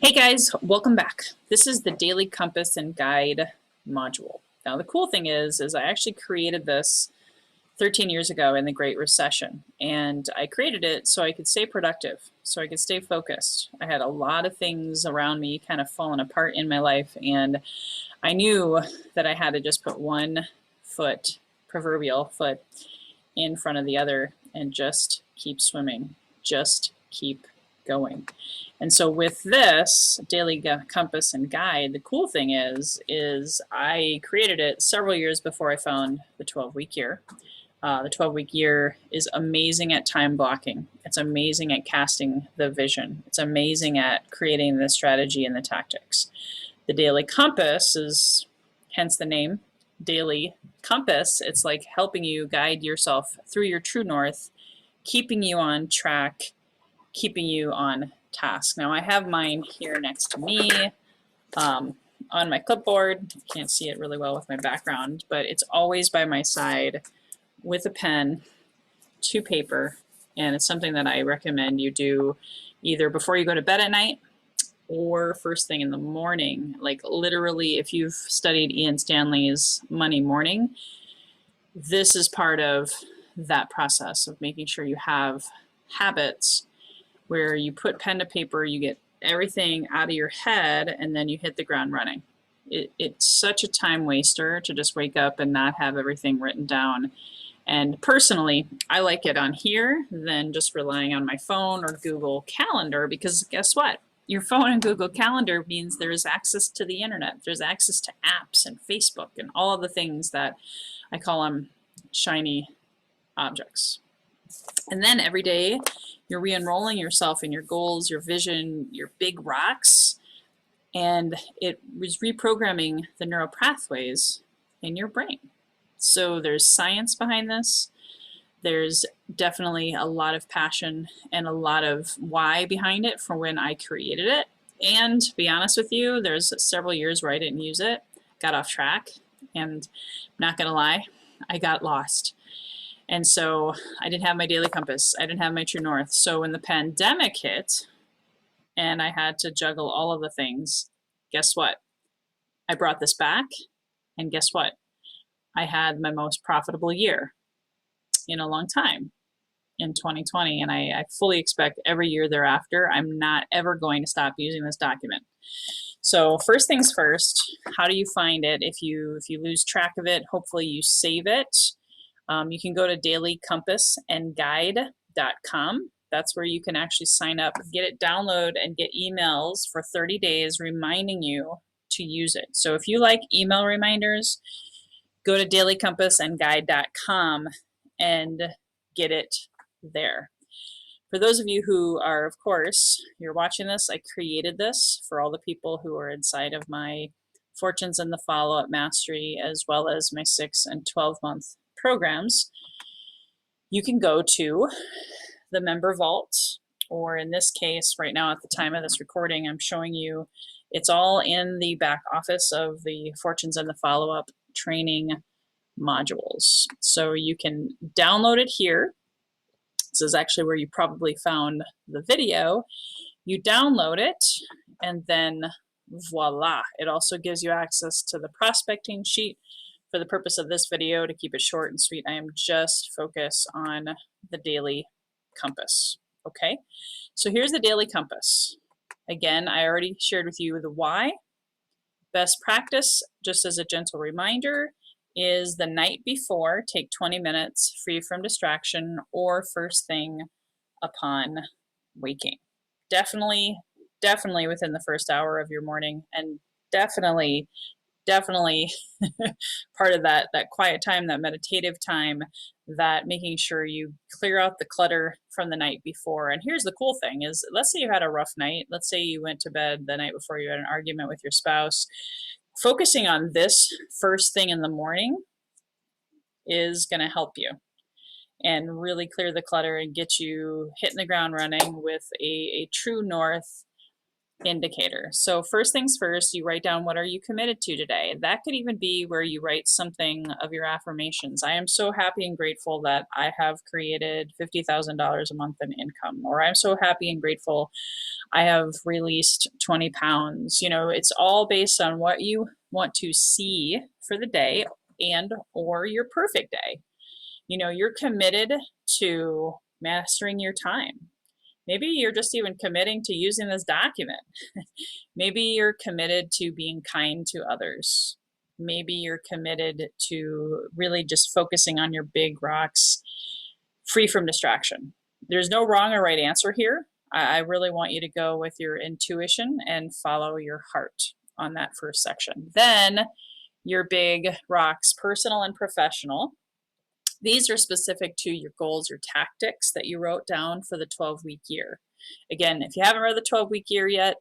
Hey guys, welcome back. This is the Daily Compass and Guide module. Now the cool thing is I actually created this 13 years ago in the Great Recession, and I created it so I could stay productive, so I could stay focused. I had a lot of things around me kind of falling apart in my life, and I knew that I had to just put one foot, proverbial foot, in front of the other and just keep swimming, just keep going. And so with this Daily Compass and Guide, the cool thing is I created it several years before I found the 12-week year. The 12-week year is amazing at time blocking. It's amazing at casting the vision. It's amazing at creating the strategy and the tactics. The Daily Compass is, hence the name, Daily Compass. It's like helping you guide yourself through your true north, keeping you on track, keeping you on task. Now I have mine here next to me on my clipboard. Can't see it really well with my background, but it's always by my side with a pen to paper, and it's something that I recommend you do either before you go to bed at night or first thing in the morning. Like literally, if you've studied Ian Stanley's Money Morning, this is part of that process of making sure you have habits where you put pen to paper, you get everything out of your head, and then you hit the ground running. It's such a time waster to just wake up and not have everything written down. And personally, I like it on here than just relying on my phone or Google Calendar, because guess what? Your phone and Google Calendar means there's access to the internet. There's access to apps and Facebook and all of the things that I call them shiny objects. And then every day you're re-enrolling yourself in your goals, your vision, your big rocks, and it was reprogramming the neural pathways in your brain. So there's science behind this. There's definitely a lot of passion and a lot of why behind it for when I created it. And to be honest with you, there's several years where I didn't use it, got off track, and I'm not gonna lie, I got lost. And so I didn't have my daily compass. I didn't have my true north. So when the pandemic hit and I had to juggle all of the things, guess what? I brought this back, and guess what? I had my most profitable year in a long time in 2020. And I fully expect every year thereafter, I'm not ever going to stop using this document. So first things first, how do you find it? If you lose track of it, hopefully you save it. You can go to dailycompassandguide.com. That's where you can actually sign up, get it download, and get emails for 30 days reminding you to use it. So if you like email reminders, go to dailycompassandguide.com and get it there. For those of you who are, of course, you're watching this, I created this for all the people who are inside of my Fortunes and the Follow-Up Mastery, as well as my 6 and 12-month programs. You can go to the member vault, or in this case, right now at the time of this recording, I'm showing you it's all in the back office of the Fortunes and the Follow-Up training modules. So you can download it here. This is actually where you probably found the video. You download it, and then voila, it also gives you access to the prospecting sheet. For the purpose of this video, to keep it short and sweet, I am just focused on the Daily Compass. Okay, so here's the Daily Compass. Again, I already shared with you the why. Best practice, just as a gentle reminder, is the night before, take 20 minutes free from distraction, or first thing upon waking. Definitely within the first hour of your morning, and definitely part of that quiet time, that meditative time, that making sure you clear out the clutter from the night before. And here's the cool thing is, let's say you had a rough night. Let's say you went to bed the night before, you had an argument with your spouse. Focusing on this first thing in the morning is going to help you and really clear the clutter and get you hitting the ground running with a true north indicator. So first things first, you write down, what are you committed to today? That could even be where you write something of your affirmations. I am so happy and grateful that I have created $50,000 a month in income, or I'm so happy and grateful I have released 20 pounds. You know, it's all based on what you want to see for the day and or your perfect day. You know, you're committed to mastering your time. Maybe you're just even committing to using this document. Maybe you're committed to being kind to others. Maybe you're committed to really just focusing on your big rocks, free from distraction. There's no wrong or right answer here. I really want you to go with your intuition and follow your heart on that first section. Then your big rocks, personal and professional. These are specific to your goals or tactics that you wrote down for the 12-week year. Again, if you haven't read the 12-week year yet,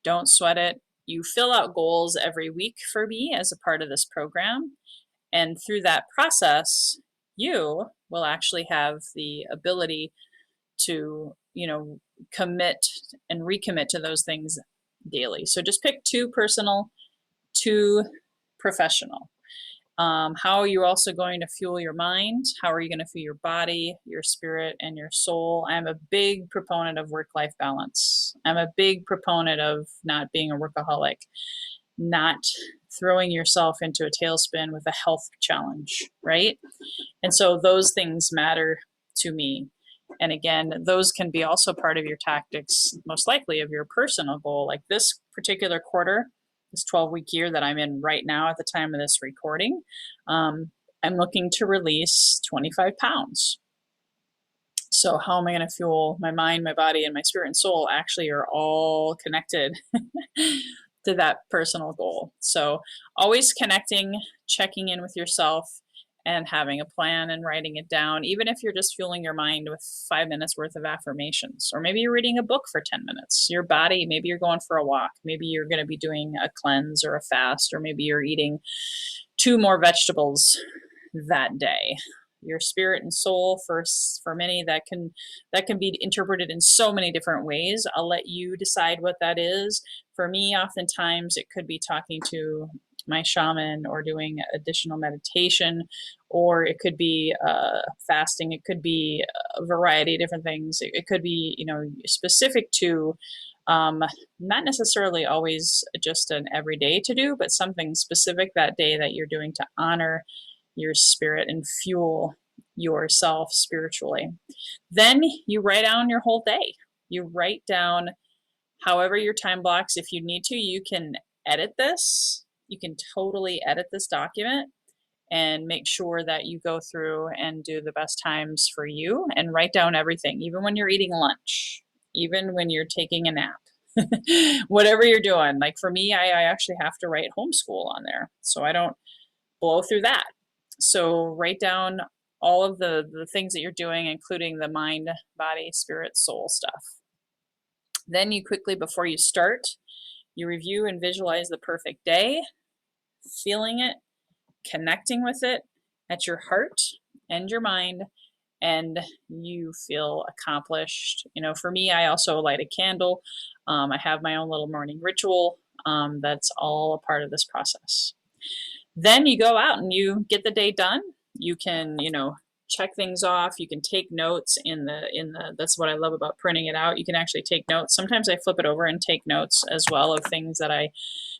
don't sweat it. You fill out goals every week for me as a part of this program. And through that process, you will actually have the ability to, you know, commit and recommit to those things daily. So just pick 2 personal, 2 professional. How are you also going to fuel your mind? How are you going to fuel your body, your spirit, and your soul? I'm a big proponent of work-life balance. I'm a big proponent of not being a workaholic, not throwing yourself into a tailspin with a health challenge, right? And so those things matter to me. And again, those can be also part of your tactics, most likely of your personal goal. Like this particular quarter, this 12-week year that I'm in right now at the time of this recording, I'm looking to release 25 pounds. So how am I going to fuel my mind, my body, and my spirit and soul actually are all connected to that personal goal. So always connecting, checking in with yourself, and having a plan and writing it down, even if you're just fueling your mind with 5 minutes worth of affirmations, or maybe you're reading a book for 10 minutes. Your body, maybe you're going for a walk, maybe you're going to be doing a cleanse or a fast, or maybe you're eating 2 more vegetables that day. Your spirit and soul, for many, that can be interpreted in so many different ways. I'll let you decide what that is. For me, oftentimes it could be talking to my shaman or doing additional meditation, or it could be fasting. It could be a variety of different things. It could be, you know, specific to not necessarily always just an everyday to do, but something specific that day that you're doing to honor your spirit and fuel yourself spiritually. Then you write down your whole day. You write down however your time blocks. If you need to, you can edit this. You can totally edit this document and make sure that you go through and do the best times for you and write down everything, even when you're eating lunch, even when you're taking a nap, whatever you're doing. Like for me, I actually have to write homeschool on there, so I don't blow through that. So write down all of the things that you're doing, including the mind, body, spirit, soul stuff. Then you quickly, before you start, you review and visualize the perfect day, feeling it, connecting with it at your heart and your mind, and you feel accomplished. You know, for me, I also light a candle. I have my own little morning ritual. That's all a part of this process. Then you go out and you get the day done. You can, you know, check things off. You can take notes in the, that's what I love about printing it out. You can actually take notes. Sometimes I flip it over and take notes as well of things that I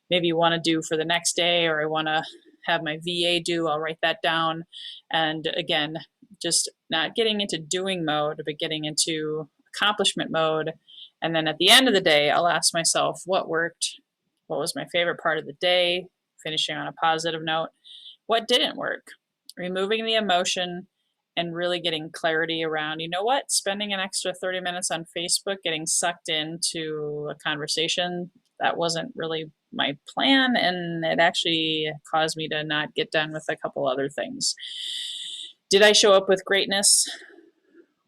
maybe want to do for the next day, or I want to have my VA do. I'll write that down. And again, just not getting into doing mode, but getting into accomplishment mode. And then at the end of the day, I'll ask myself what worked, what was my favorite part of the day, finishing on a positive note, what didn't work, removing the emotion, and really getting clarity around, you know what, spending an extra 30 minutes on Facebook, getting sucked into a conversation that wasn't really my plan, and it actually caused me to not get done with a couple other things. Did I show up with greatness?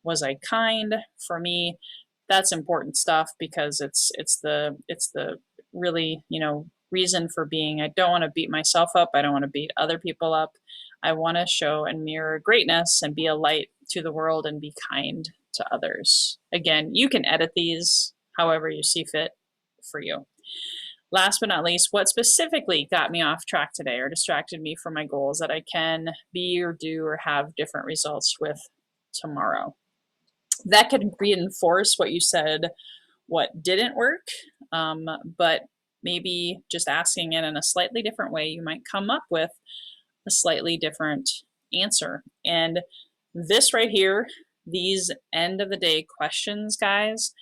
Was I kind? For me, that's important stuff, because it's the really, you know, reason for being. I don't want to beat myself up. I don't want to beat other people up. I want to show and mirror greatness and be a light to the world and be kind to others. Again, you can edit these however you see fit for you. Last but not least, what specifically got me off track today or distracted me from my goals that I can be or do or have different results with tomorrow? That could reinforce what you said what didn't work, but maybe just asking it in a slightly different way, you might come up with a slightly different answer. And this right here, these end of the day questions, guys,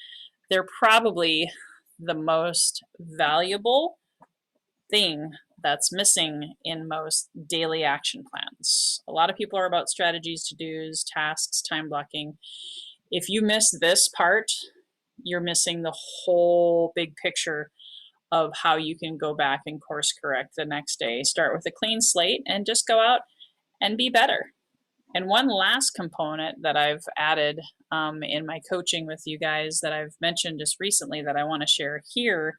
they're probably the most valuable thing that's missing in most daily action plans. A lot of people are about strategies, to-dos, tasks, time blocking. If you miss this part, you're missing the whole big picture of how you can go back and course correct the next day. Start with a clean slate and just go out and be better. And one last component that I've added in my coaching with you guys that I've mentioned just recently that I want to share here,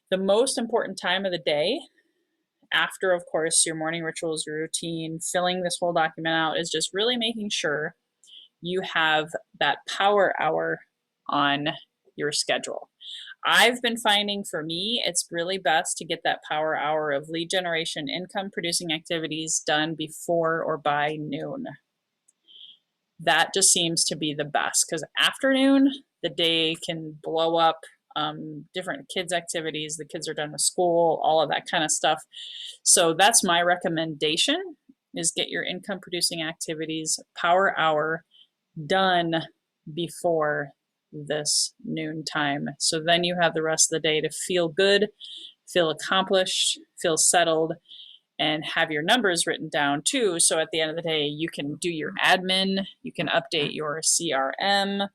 the most important time of the day, after, of course, your morning rituals, your routine, filling this whole document out, is just really making sure you have that power hour on your schedule. I've been finding for me, it's really best to get that power hour of lead generation, income producing activities done before or by noon. That just seems to be the best, because afternoon, the day can blow up. Different kids activities, the kids are done with school, all of that kind of stuff. So that's my recommendation, is get your income producing activities power hour done before this noon time. So then you have the rest of the day to feel good, feel accomplished, feel settled, and have your numbers written down too. So at the end of the day, you can do your admin, you can update your CRM.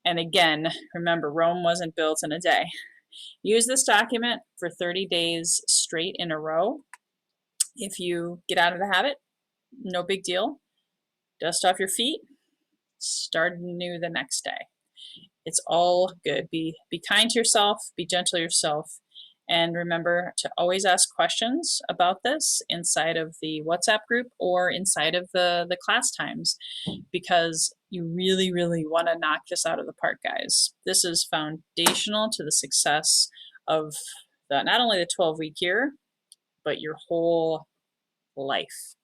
And again, remember, Rome wasn't built in a day. Use this document for 30 days straight in a row. If you get out of the habit, no big deal. Dust off your feet, start anew the next day. It's all good. Be kind to yourself, be gentle to yourself, and remember to always ask questions about this inside of the WhatsApp group or inside of the class times, because you really, really want to knock this out of the park, guys. This is foundational to the success of not only the 12-week year, but your whole life.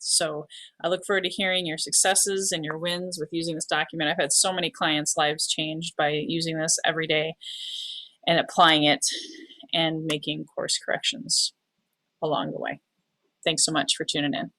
So I look forward to hearing your successes and your wins with using this document. I've had so many clients' lives changed by using this every day and applying it and making course corrections along the way. Thanks so much for tuning in.